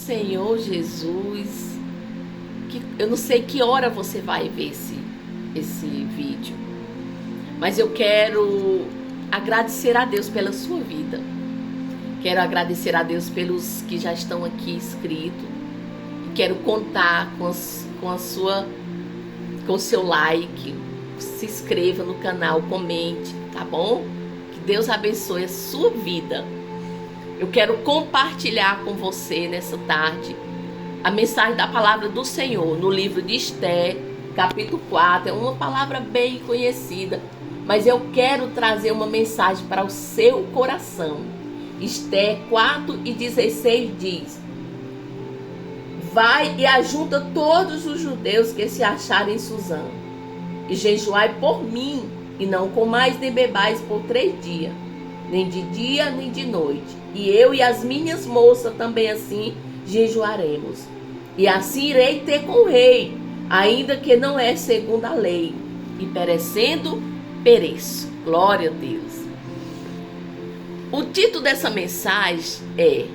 Senhor Jesus, que eu não sei que hora você vai ver esse vídeo, mas eu quero agradecer a Deus pela sua vida. Quero agradecer a Deus pelos que já estão aqui inscritos. E quero contar com o seu like. Se inscreva no canal, comente, tá bom? Que Deus abençoe a sua vida. Eu quero compartilhar com você nessa tarde a mensagem da palavra do Senhor no livro de Esther, capítulo 4. É uma palavra bem conhecida, mas eu quero trazer uma mensagem para o seu coração. Esther 4:16 diz: vai e ajunta todos os judeus que se acharem em Suzã, e jejuai por mim, e não comais nem bebais por 3 dias, nem de dia nem de noite. E eu e as minhas moças também assim jejuaremos. E assim irei ter com o rei, ainda que não é segundo a lei, e perecendo, pereço. Glória a Deus. O título dessa mensagem é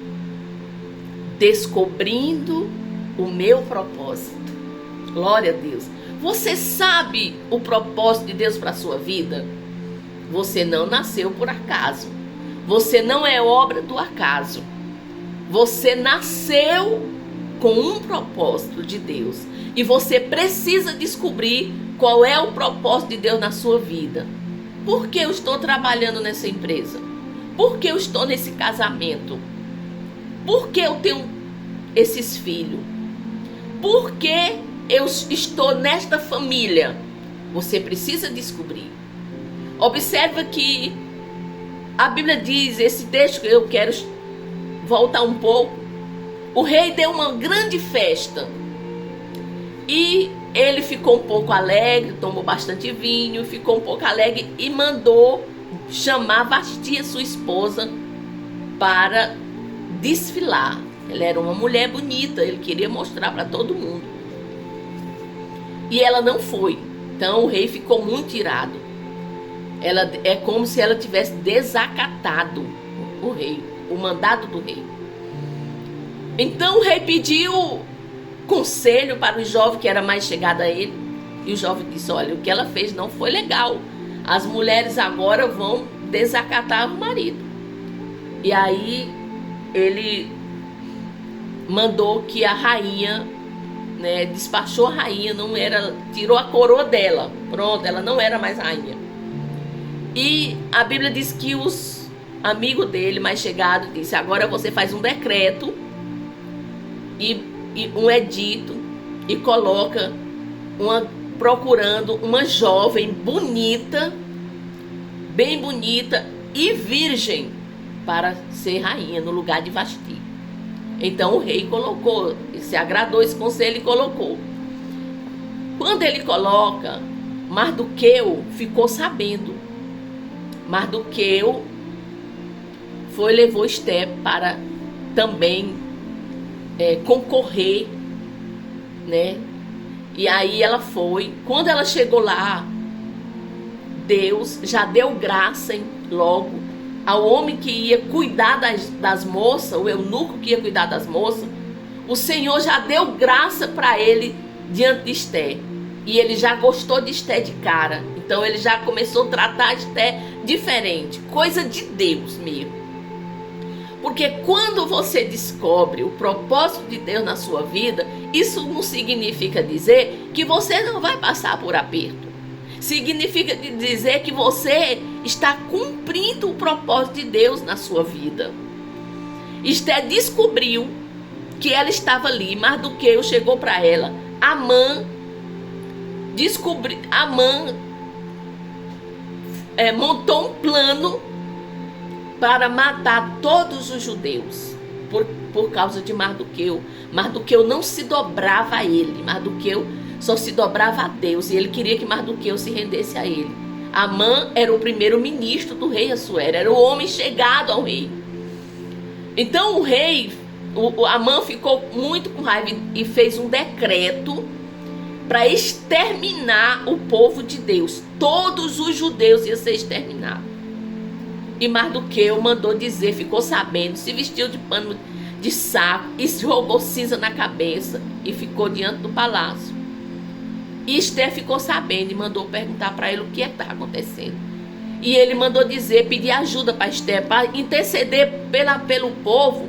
Descobrindo o meu propósito. Glória a Deus. Você sabe o propósito de Deus para a sua vida? Você não nasceu por acaso. Você não é obra do acaso. Você nasceu com um propósito de Deus. E você precisa descobrir qual é o propósito de Deus na sua vida. Por que eu estou trabalhando nessa empresa? Por que eu estou nesse casamento? Por que eu tenho esses filhos? Por que eu estou nesta família? Você precisa descobrir. Observa que a Bíblia diz, esse texto que eu quero voltar um pouco. O rei deu uma grande festa. E ele ficou um pouco alegre, tomou bastante vinho, ficou um pouco alegre e mandou chamar Vasti, sua esposa, para desfilar. Ela era uma mulher bonita, ele queria mostrar para todo mundo. E ela não foi. Então o rei ficou muito irado. Ela é como se ela tivesse desacatado o mandado do rei. Então o rei pediu conselho para o jovem que era mais chegado a ele. E o jovem disse: olha, o que ela fez não foi legal. As mulheres agora vão desacatar o marido. E aí ele mandou que a rainha, despachou a rainha, tirou a coroa dela. Pronto, ela não era mais rainha. E a Bíblia diz que os amigos dele, mais chegados, disse: agora você faz um decreto e um edito e coloca procurando uma jovem bonita, bem bonita e virgem para ser rainha no lugar de Vasti. Então o rei colocou, se agradou esse conselho e colocou. Quando ele coloca, Mardoqueu ficou sabendo. Mardoqueu levou Esther para também concorrer, E aí ela foi. Quando ela chegou lá, Deus já deu graça logo ao homem que ia cuidar das moças, o eunuco que ia cuidar das moças. O Senhor já deu graça para ele diante de Esther. E ele já gostou de Esther de cara. Então ele já começou a tratar Esther diferente. Coisa de Deus mesmo. Porque quando você descobre o propósito de Deus na sua vida, isso não significa dizer que você não vai passar por aperto. Significa dizer que você está cumprindo o propósito de Deus na sua vida. Esther descobriu que ela estava ali. Mardoqueu chegou para ela. Amã montou um plano para matar todos os judeus por causa de Mardoqueu. Mardoqueu não se dobrava a ele. Mardoqueu só se dobrava a Deus. E ele queria que Mardoqueu se rendesse a ele. Amã era o primeiro ministro do rei Assuero. Era o homem chegado ao rei. Então o rei, Amã ficou muito com raiva e fez um decreto para exterminar o povo de Deus. Todos os judeus iam ser exterminados. E Mardoqueu mandou dizer, ficou sabendo, se vestiu de pano de saco e jogou cinza na cabeça e ficou diante do palácio. E Esther ficou sabendo e mandou perguntar para ele o que estava acontecendo. E ele mandou dizer, pedir ajuda para Esther, para interceder pelo povo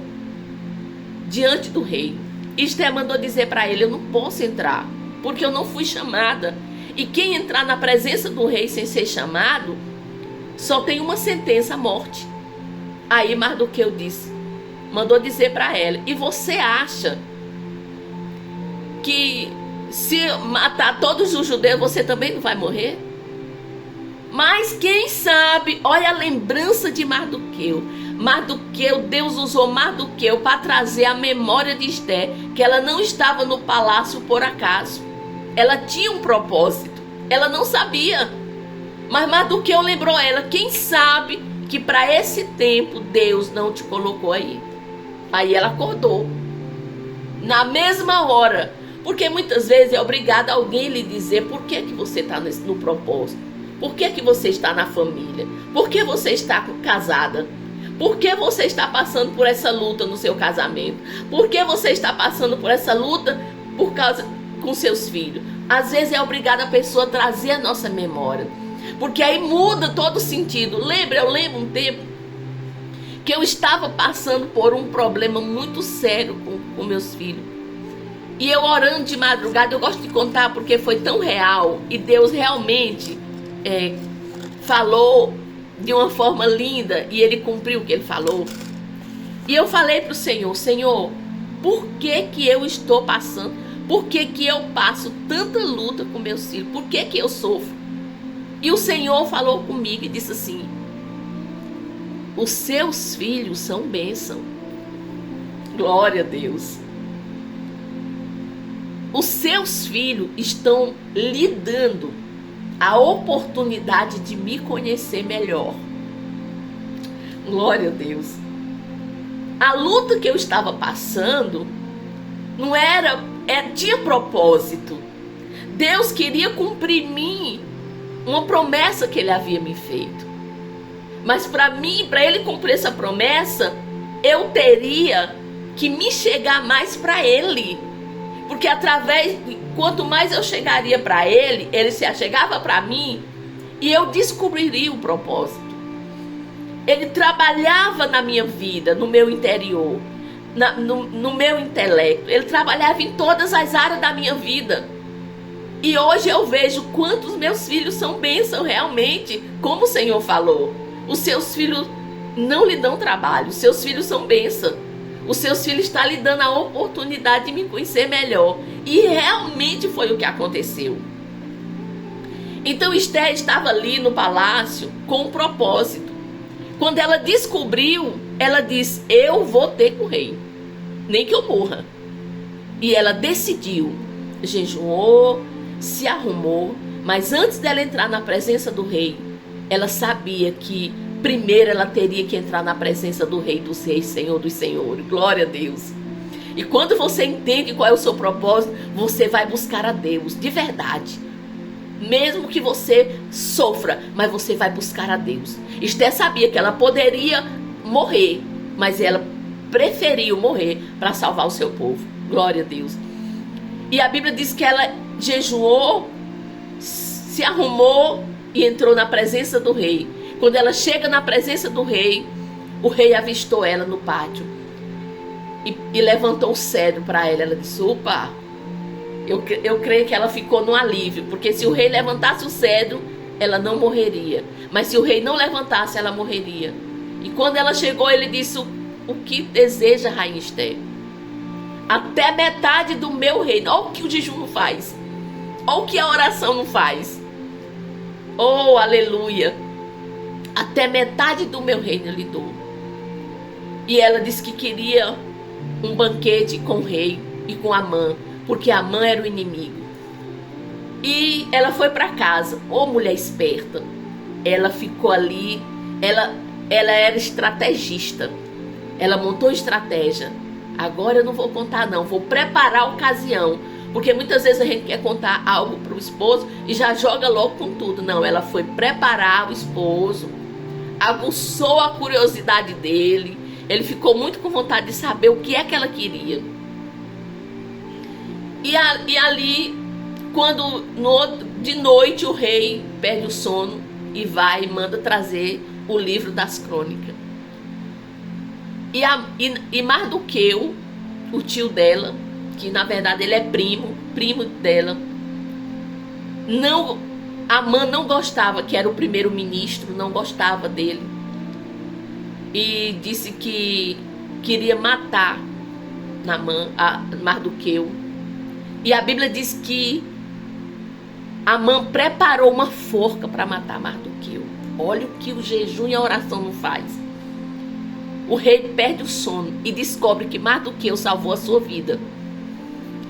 diante do rei. Esther mandou dizer para ele: eu não posso entrar, porque eu não fui chamada. E quem entrar na presença do rei sem ser chamado, só tem uma sentença, a morte. Aí Mardoqueu mandou dizer para ela: e você acha que se matar todos os judeus, você também não vai morrer? Mas quem sabe, olha a lembrança de Mardoqueu. Deus usou Mardoqueu para trazer a memória de Esther, que ela não estava no palácio por acaso. Ela tinha um propósito, ela não sabia. Mas Mardoqueu lembrou ela: quem sabe que para esse tempo Deus não te colocou aí. Aí ela acordou, na mesma hora. Porque muitas vezes é obrigado alguém lhe dizer por que você está no propósito. Por que você está na família? Por que você está casada? Por que você está passando por essa luta no seu casamento? Por que você está passando por essa luta com seus filhos? Às vezes é obrigada a pessoa a trazer a nossa memória, porque aí muda todo o sentido. Eu lembro um tempo que eu estava passando por um problema muito sério com meus filhos. E eu orando de madrugada, eu gosto de contar porque foi tão real. E Deus realmente falou de uma forma linda. E Ele cumpriu o que Ele falou. E eu falei para o Senhor: Senhor, por que eu estou passando? Por que eu passo tanta luta com meus filhos? Por que eu sofro? E o Senhor falou comigo e disse assim: os seus filhos são bênção. Glória a Deus. Os seus filhos estão lhe dando a oportunidade de me conhecer melhor. Glória a Deus. A luta que eu estava passando não tinha propósito. Deus queria cumprir em mim uma promessa que Ele havia me feito. Mas para Ele cumprir essa promessa, eu teria que me chegar mais para Ele. Porque quanto mais eu chegaria para Ele, Ele se achegava para mim e eu descobriria o propósito. Ele trabalhava na minha vida, no meu interior, no meu intelecto. Ele trabalhava em todas as áreas da minha vida. E hoje eu vejo quantos meus filhos são bênção realmente, como o Senhor falou. Os seus filhos não lhe dão trabalho, os seus filhos são bênção. Os seus filhos estão lhe dando a oportunidade de me conhecer melhor. E realmente foi o que aconteceu. Então Esther estava ali no palácio com um propósito. Quando ela descobriu, ela disse: eu vou ter com o rei, nem que eu morra. E ela decidiu, jejuou, se arrumou. Mas antes dela entrar na presença do rei, ela sabia que primeiro ela teria que entrar na presença do Rei dos Reis, Senhor dos Senhores. Glória a Deus. E quando você entende qual é o seu propósito, você vai buscar a Deus, de verdade. Mesmo que você sofra, mas você vai buscar a Deus. Esther sabia que ela poderia morrer, mas ela preferiu morrer para salvar o seu povo. Glória a Deus. E a Bíblia diz que ela jejuou, se arrumou e entrou na presença do rei. Quando ela chega na presença do rei, o rei avistou ela no pátio e levantou o cedro para ela. Ela disse: opa, eu creio que ela ficou no alívio, porque se o rei levantasse o cedro, ela não morreria. Mas se o rei não levantasse, ela morreria. E quando ela chegou, ele disse: o que deseja, rainha Esther? Até metade do meu reino. Olha o que o jejum não faz. Olha o que a oração não faz. Oh, aleluia. Até metade do meu reino lhe dou. E ela disse que queria um banquete com o rei e com Amã, porque Amã era o inimigo. E ela foi para casa. Oh, mulher esperta. Ela ficou ali. Ela era estrategista. Ela montou estratégia. Agora eu não vou contar não, vou preparar a ocasião. Porque muitas vezes a gente quer contar algo para o esposo e já joga logo com tudo. Não, ela foi preparar o esposo, aguçou a curiosidade dele Ele ficou muito com vontade de saber o que é que ela queria. E ali, quando de noite o rei perde o sono e vai e manda trazer o livro das crônicas. E Mardoqueu, o tio dela, que na verdade ele é primo dela, Amã não gostava, que era o primeiro-ministro, não gostava dele. E disse que queria matar Mardoqueu. E a Bíblia diz que Amã preparou uma forca para matar Mardoqueu. Olha o que o jejum e a oração não faz. O rei perde o sono e descobre que Mardoqueu salvou a sua vida.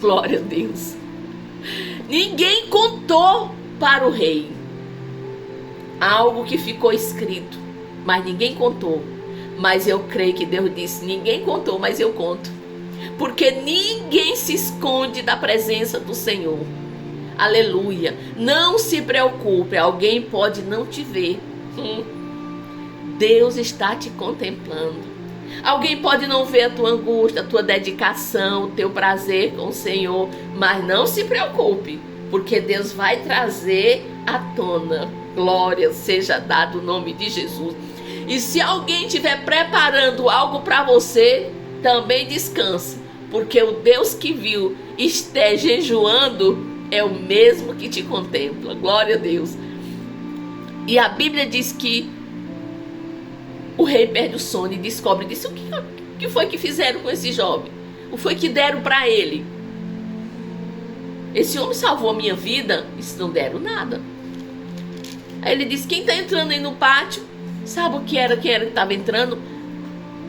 Glória a Deus. Ninguém contou para o rei algo que ficou escrito, mas ninguém contou. Mas eu creio que Deus disse: ninguém contou, mas eu conto. Porque ninguém se esconde da presença do Senhor. Aleluia. Não se preocupe, alguém pode não te ver. Deus está te contemplando. Alguém pode não ver a tua angústia, a tua dedicação, o teu prazer com o Senhor, mas não se preocupe, porque Deus vai trazer à tona. Glória seja dado o nome de Jesus. E se alguém estiver preparando algo para você, também descanse, porque o Deus que viu esteja jejuando é o mesmo que te contempla. Glória a Deus. E a Bíblia diz que o rei perde o sono e descobre, disse: o que foi que fizeram com esse jovem? O que foi que deram para ele? Esse homem salvou a minha vida. Eles não deram nada. Aí ele disse: quem está entrando aí no pátio? Sabe quem era que estava entrando?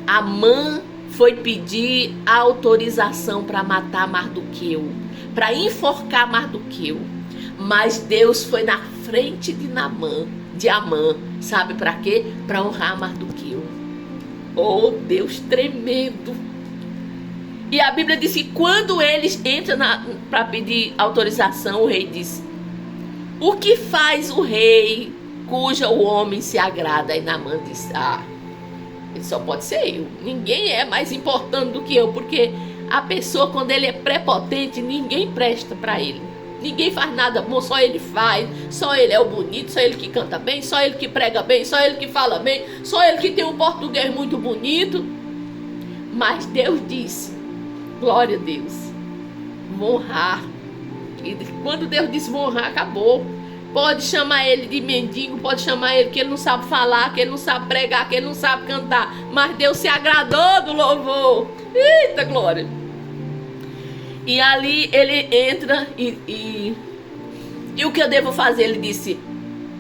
Amã foi pedir autorização para matar Mardoqueu, para enforcar Mardoqueu. Mas Deus foi na frente de Amã. Sabe para quê? Para honrar Mardoqueu. Oh, Deus tremendo. E a Bíblia diz que quando eles entram para pedir autorização, o rei diz: o que faz o rei cuja o homem se agrada? E Naamã diz: ele só pode ser eu. Ninguém é mais importante do que eu, porque a pessoa, quando ele é prepotente, ninguém presta para ele. Ninguém faz nada bom, só ele faz. Só ele é o bonito, só ele que canta bem, só ele que prega bem, só ele que fala bem, só ele que tem um português muito bonito. Mas Deus disse, glória a Deus, vou honrar. E quando Deus disse vou honrar, acabou. Pode chamar ele de mendigo, pode chamar ele que ele não sabe falar, que ele não sabe pregar, que ele não sabe cantar, mas Deus se agradou do louvor. Eita glória! E ali ele entra e o que eu devo fazer? Ele disse: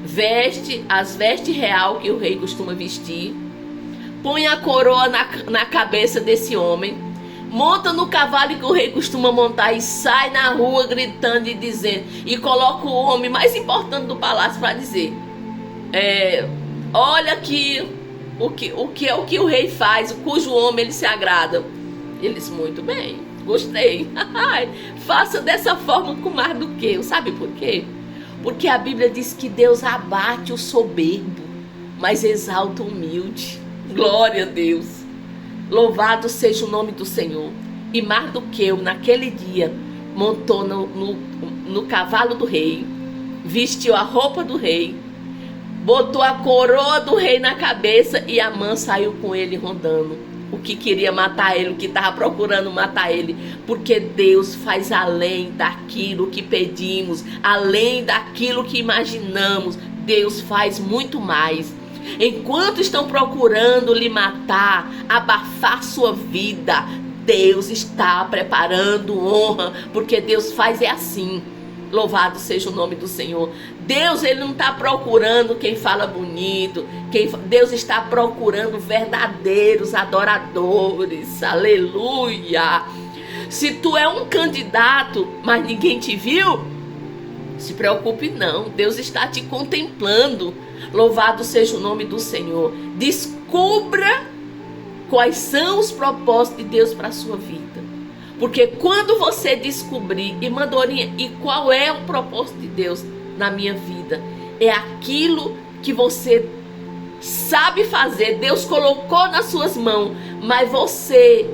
veste as vestes real que o rei costuma vestir, põe a coroa na cabeça desse homem, monta no cavalo que o rei costuma montar e sai na rua gritando e dizendo, e coloca o homem mais importante do palácio para dizer: olha aqui o que o rei faz, cujo homem ele se agrada. Ele disse: muito bem, gostei. Faça dessa forma com Mardoqueu. Sabe por quê? Porque a Bíblia diz que Deus abate o soberbo, mas exalta o humilde. Glória a Deus. Louvado seja o nome do Senhor. E Mardoqueu, naquele dia, montou no cavalo do rei, vestiu a roupa do rei, botou a coroa do rei na cabeça e Amã saiu com ele rondando. O que queria matar ele, o que estava procurando matar ele, porque Deus faz além daquilo que pedimos, além daquilo que imaginamos. Deus faz muito mais. Enquanto estão procurando lhe matar, abafar sua vida, Deus está preparando honra, porque Deus faz assim. Louvado seja o nome do Senhor. Deus, ele não está procurando quem fala bonito. Deus está procurando verdadeiros adoradores. Aleluia. Se tu é um candidato, mas ninguém te viu, se preocupe não. Deus está te contemplando. Louvado seja o nome do Senhor. Descubra quais são os propósitos de Deus para a sua vida. Porque quando você descobrir, e Mandorinha, e qual é o propósito de Deus na minha vida? É aquilo que você sabe fazer, Deus colocou nas suas mãos, mas você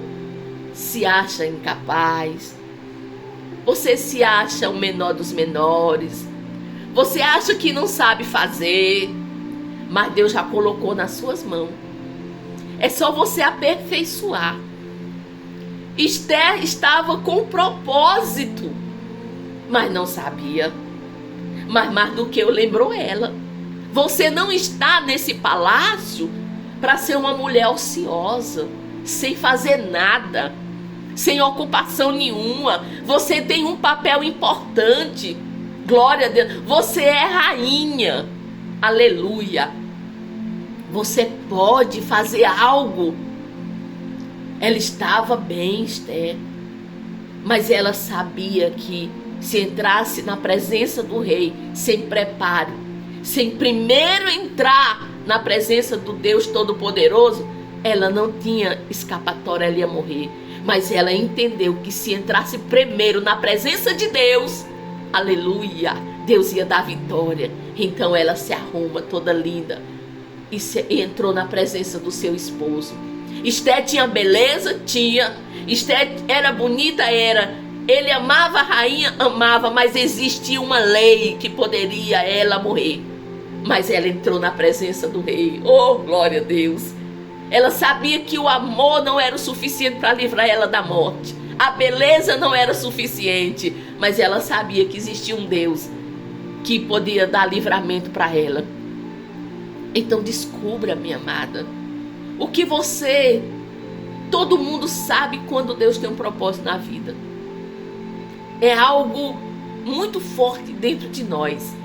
se acha incapaz, você se acha o menor dos menores, você acha que não sabe fazer, mas Deus já colocou nas suas mãos. É só você aperfeiçoar. Esther estava com propósito, mas não sabia. Mas mais do que eu, lembrou ela. Você não está nesse palácio para ser uma mulher ociosa, sem fazer nada, sem ocupação nenhuma. Você tem um papel importante. Glória a Deus. Você é rainha. Aleluia. Você pode fazer algo. Ela estava bem, Esther, mas ela sabia que se entrasse na presença do rei sem preparo, sem primeiro entrar na presença do Deus Todo-Poderoso, ela não tinha escapatória, ela ia morrer. Mas ela entendeu que se entrasse primeiro na presença de Deus, aleluia, Deus ia dar vitória. Então ela se arruma toda linda e entrou na presença do seu esposo. Esther tinha beleza? Tinha. Esther era bonita? Era. Ele amava a rainha? Amava, mas existia uma lei que poderia ela morrer. Mas ela entrou na presença do rei. Oh, glória a Deus. Ela sabia que o amor não era o suficiente para livrar ela da morte. A beleza não era suficiente, mas ela sabia que existia um Deus que podia dar livramento para ela. Então descubra, minha amada, o que você... Todo mundo sabe quando Deus tem um propósito na vida. É algo muito forte dentro de nós.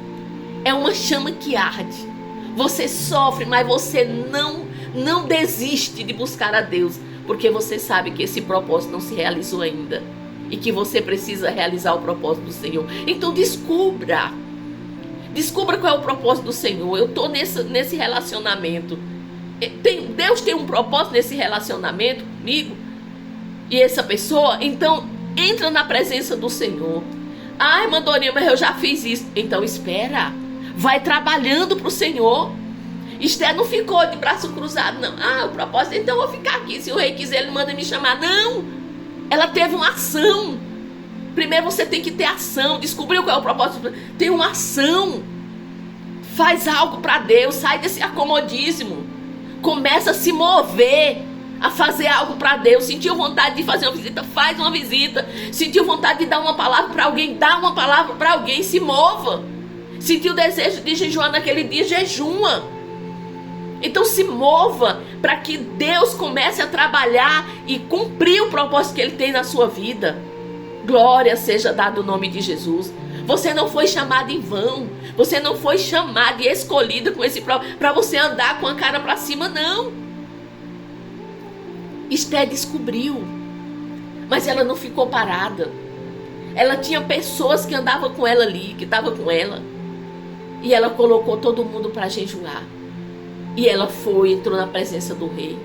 É uma chama que arde. Você sofre, mas você não desiste de buscar a Deus, porque você sabe que esse propósito não se realizou ainda e que você precisa realizar o propósito do Senhor. Então descubra qual é o propósito do Senhor. Eu estou nesse relacionamento. Deus tem um propósito nesse relacionamento comigo e essa pessoa. Então entra na presença do Senhor. Ai, irmã Dorinha, mas eu já fiz isso. Então espera, vai trabalhando para o Senhor. Esther não ficou de braço cruzado, não. Ah, o propósito, então eu vou ficar aqui. Se o rei quiser, ele manda me chamar. Não, ela teve uma ação. Primeiro você tem que ter ação. Descobriu qual é o propósito? Tem uma ação. Faz algo para Deus. Sai desse acomodismo. Começa a se mover, a fazer algo para Deus. Sentiu vontade de fazer uma visita? Faz uma visita. Sentiu vontade de dar uma palavra para alguém? Dá uma palavra para alguém. Se mova. Sentiu desejo de jejuar naquele dia? Jejuma. Então se mova para que Deus comece a trabalhar e cumprir o propósito que Ele tem na sua vida. Glória seja dada o nome de Jesus. Você não foi chamado em vão. Você não foi chamado e escolhido com esse propósito para você andar com a cara para cima, não. Esther descobriu, mas ela não ficou parada. Ela tinha pessoas que andavam com ela ali, que estavam com ela, e ela colocou todo mundo para jejuar. E ela foi, entrou na presença do rei.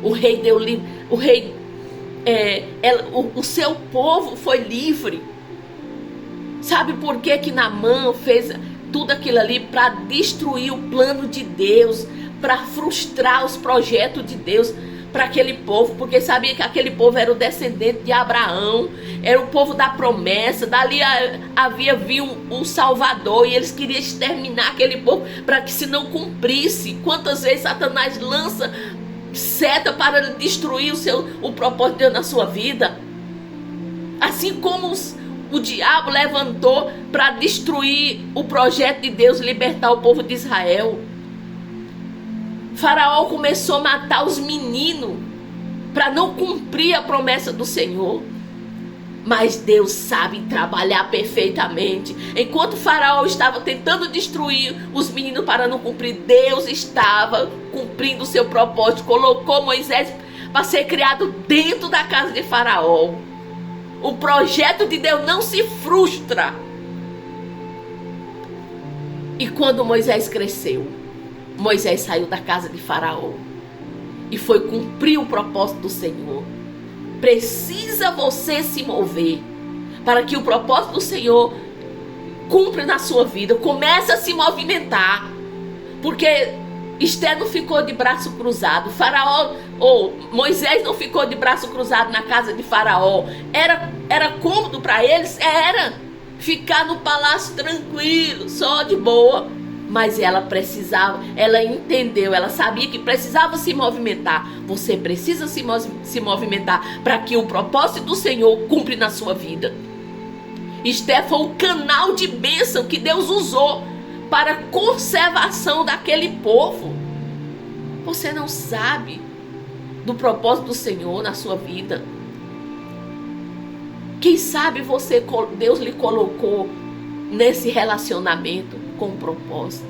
O rei deu livre. O seu povo foi livre. Sabe por que que Naamã fez tudo aquilo ali? Para destruir o plano de Deus, para frustrar os projetos de Deus para aquele povo, porque sabia que aquele povo era o descendente de Abraão, era o povo da promessa. Dali havia vindo um Salvador e eles queriam exterminar aquele povo para que se não cumprisse. Quantas vezes Satanás lança seta para destruir o propósito de Deus na sua vida? Assim como o diabo levantou para destruir o projeto de Deus, libertar o povo de Israel. Faraó começou a matar os meninos para não cumprir a promessa do Senhor. Mas Deus sabe trabalhar perfeitamente. Enquanto Faraó estava tentando destruir os meninos para não cumprir, Deus estava cumprindo o seu propósito. Colocou Moisés para ser criado dentro da casa de Faraó. O projeto de Deus não se frustra. E quando Moisés cresceu, Moisés saiu da casa de Faraó e foi cumprir o propósito do Senhor. Precisa você se mover para que o propósito do Senhor cumpra na sua vida. Comece a se movimentar, porque Esther não ficou de braço cruzado. Faraó, ou Moisés não ficou de braço cruzado na casa de Faraó. Era cômodo para eles? Era. Ficar no palácio tranquilo, só de boa. Mas ela precisava, ela entendeu, ela sabia que precisava se movimentar. Você precisa se movimentar para que o propósito do Senhor cumpra na sua vida. Esther foi o canal de bênção que Deus usou para a conservação daquele povo. Você não sabe do propósito do Senhor na sua vida. Quem sabe Deus lhe colocou nesse relacionamento com um propósito.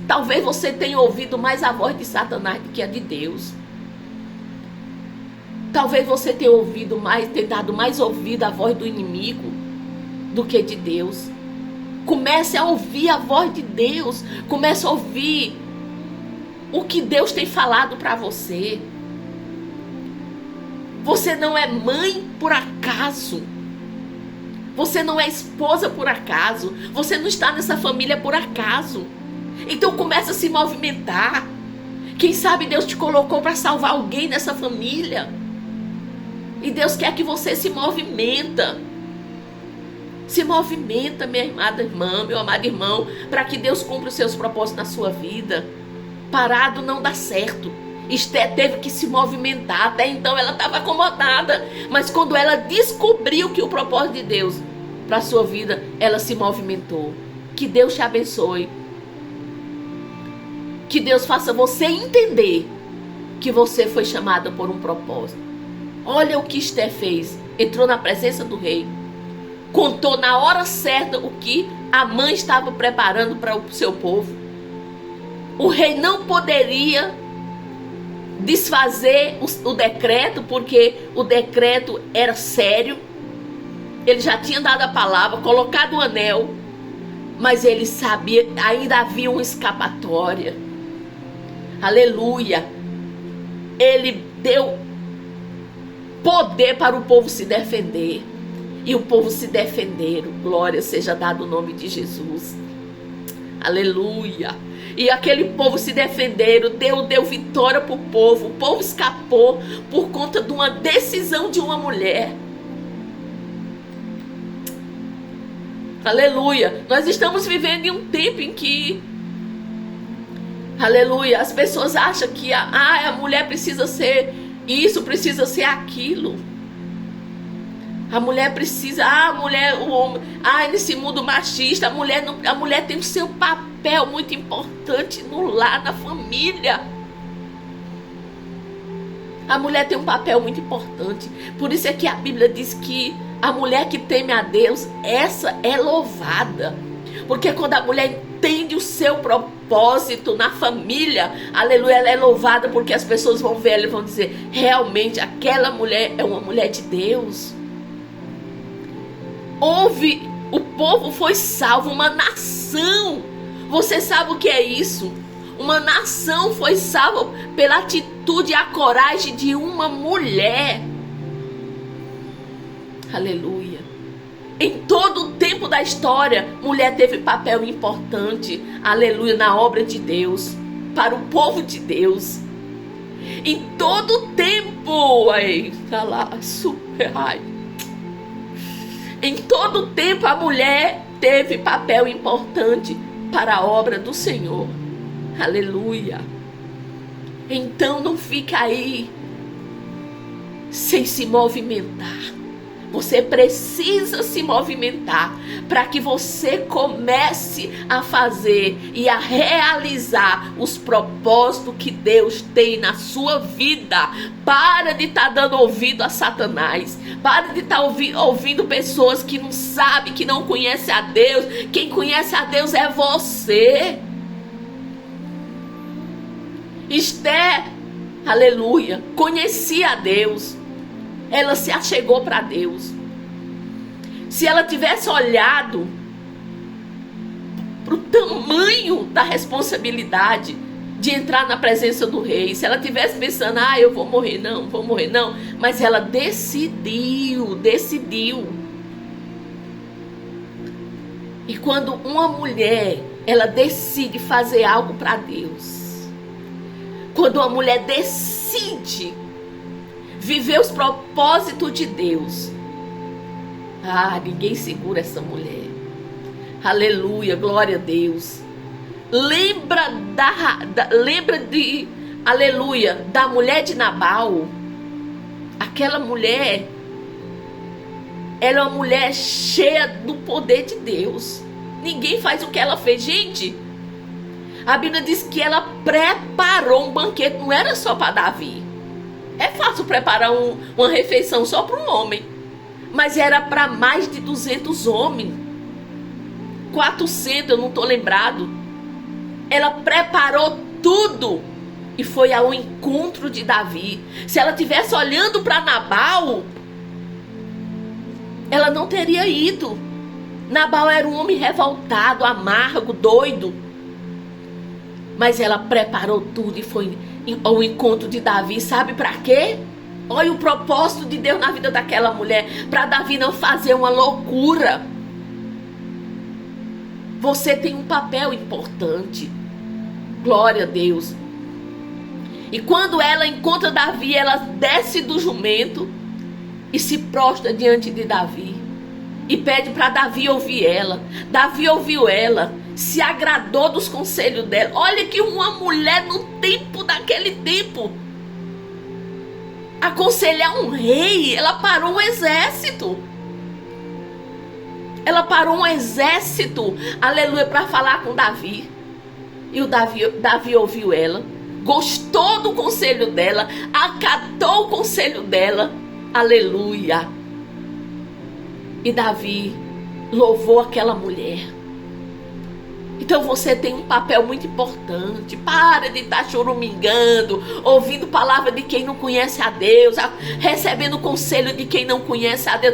Talvez você tenha ouvido mais a voz de Satanás do que a de Deus. Talvez você tenha dado mais ouvido à voz do inimigo do que de Deus. Comece a ouvir a voz de Deus. Comece a ouvir o que Deus tem falado para você. Você não é mãe por acaso. Você não é esposa por acaso. Você não está nessa família por acaso. Então comece a se movimentar. Quem sabe Deus te colocou para salvar alguém nessa família. E Deus quer que você se movimenta. Se movimenta, minha amada irmã, meu amado irmão, para que Deus cumpra os seus propósitos na sua vida. Parado não dá certo. Esther teve que se movimentar. Até então ela estava acomodada. Mas quando ela descobriu que o propósito de Deus para a sua vida, ela se movimentou. Que Deus te abençoe. Que Deus faça você entender que você foi chamada por um propósito. Olha o que Esther fez. Entrou na presença do rei. Contou na hora certa o que a mãe estava preparando para o seu povo. O rei não poderia desfazer o decreto, porque o decreto era sério. Ele já tinha dado a palavra, colocado o anel, mas ele sabia, ainda havia uma escapatória. Aleluia. Ele deu poder para o povo se defender, e o povo se defenderam. Glória seja dado o nome de Jesus. Aleluia. E aquele povo se defenderam, deu vitória para o povo. O povo escapou por conta de uma decisão de uma mulher. Aleluia. Nós estamos vivendo em um tempo em que, aleluia, as pessoas acham que a mulher precisa ser isso, precisa ser aquilo. A mulher precisa, o homem, nesse mundo machista, a mulher tem o seu papel muito importante no lar, na família. A mulher tem um papel muito importante. Por isso é que a Bíblia diz que a mulher que teme a Deus, essa é louvada. Porque quando a mulher entende o seu propósito na família, aleluia, ela é louvada, porque as pessoas vão ver ela e vão dizer, realmente aquela mulher é uma mulher de Deus. O povo foi salvo, uma nação. Você sabe o que é isso? Uma nação foi salva pela atitude e a coragem de uma mulher. Aleluia. Em todo o tempo da história, mulher teve papel importante, aleluia, na obra de Deus, para o povo de Deus. Em todo o tempo, em todo o tempo a mulher teve papel importante para a obra do Senhor. Aleluia. Então não fica aí sem se movimentar. Você precisa se movimentar para que você comece a fazer e a realizar os propósitos que Deus tem na sua vida. Para de estar dando ouvido a Satanás. Para de estar ouvindo pessoas que não sabem, que não conhecem a Deus. Quem conhece a Deus é você. Esther, aleluia, conhecia a Deus. Ela se achegou para Deus. Se ela tivesse olhado para o tamanho da responsabilidade de entrar na presença do rei, se ela tivesse pensando, eu vou morrer não, mas ela decidiu. E quando uma mulher ela decide fazer algo para Deus. Quando uma mulher decide viver os propósitos de Deus, ninguém segura essa mulher. Aleluia, glória a Deus. Lembra de, aleluia, da mulher de Nabal. Aquela mulher, ela é uma mulher cheia do poder de Deus. Ninguém faz o que ela fez. Gente, a Bíblia diz que ela preparou um banquete. Não era só para Davi. É fácil preparar uma refeição só para um homem. Mas era para mais de 200 homens. 400, eu não estou lembrado. Ela preparou tudo e foi ao encontro de Davi. Se ela tivesse olhando para Nabal, ela não teria ido. Nabal era um homem revoltado, amargo, doido. Mas ela preparou tudo e foi ao encontro de Davi. Sabe para quê? Olha o propósito de Deus na vida daquela mulher. Para Davi não fazer uma loucura. Você tem um papel importante. Glória a Deus. E quando ela encontra Davi, ela desce do jumento e se prostra diante de Davi. E pede para Davi ouvir ela. Davi ouviu ela. Se agradou dos conselhos dela. Olha que uma mulher no tempo daquele tempo. Aconselhar um rei. Ela parou um exército. Ela parou um exército. Aleluia, para falar com Davi. E o Davi ouviu ela. Gostou do conselho dela. Acatou o conselho dela. Aleluia. E Davi louvou aquela mulher. Então você tem um papel muito importante. Para de estar choramingando, ouvindo palavra de quem não conhece a Deus, recebendo conselho de quem não conhece a Deus.